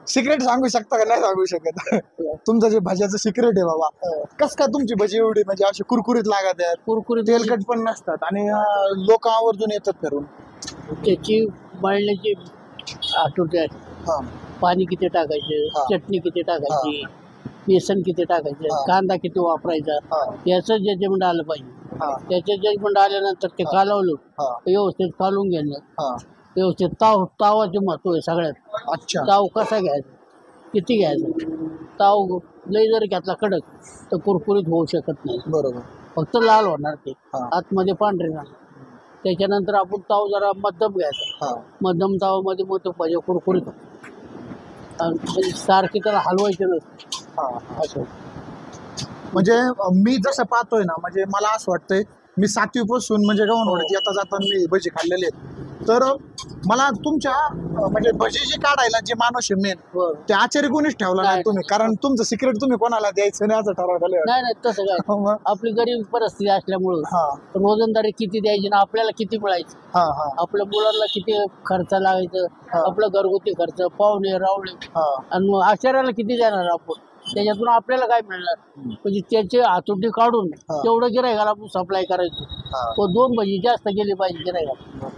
Secret सांगू शकता का? नाही सांगू शकत. तुमचं जे भज्याचं सिक्रेट आहे बाबा, कस काय तुमची भजी एवढी म्हणजे अशी कुरकुरीत लागत आहेत, कुरकुरीत तेलकट पण नसतात आणि लोक आवर्जून येतात फिरून? त्याची मळण्याची आठवते आहे. हा पाणी किती टाकायचं, हा. चटणी किती टाकायची, बेसन किती टाकायचं, हा. कांदा किती वापरायचा, हा. याचं जजमेंट आलं पाहिजे. हा त्याचं जजमेंट आल्यानंतर ते कालवलं, हा व्यवस्थित कालून घेणं, हा. व्यवस्थित तावाचे महत्व आहे सगळ्यात. अच्छा. ताव कसा घ्यायचा, किती घ्यायचा, ताव लई जर घेतला कडक तर कुरकुरीत होऊ शकत नाही, बरोबर. फक्त लाल होणार ते, हा. आतमध्ये पांढरे राहणार. त्याच्यानंतर आपण ताव जरा मध्यम घ्यायचा, हा मध्यम तावामध्ये मग भजे कुरकुरीत होतात. आणि सारखे त्याला हलवायचे नसते हा. असं. म्हणजे मी जसं पाहतोय ना, म्हणजे मला असं वाटतंय, मी 7वी पासून म्हणजे गव्हाणवाडीत येता जाता मी भजी खाल्लेले आहेत. तर मला तुमच्या म्हणजे भजी जी काढायला जे माणूस आहे मेन, बरं. ते आचार्य कोणीच ठेवला नाही तुम्ही, कारण तुमचं सिक्रेट तुम्ही कोणाला द्यायचं नाही असं ठरवलं. नाही नाही तसं काय, मग? आपली गरीब परिस्थिती असल्यामुळं हा रोजंदारी किती द्यायची ना आपल्याला किती मिळायचं, हा हा आपल्या मुलांना किती खर्च लागायचं, हा. आपलं घरगुती खर्च, पाहुणे रावळे, हा आणि मग आचार्याला किती देणार आपण, त्याच्यातून आपल्याला काय मिळणार. म्हणजे त्याचे हातोटी काढून हा. तेवढं गिरायकाला आपण सप्लाय करायचं. हा. तो 2 भजी जास्त गेली पाहिजे गिरायकाला.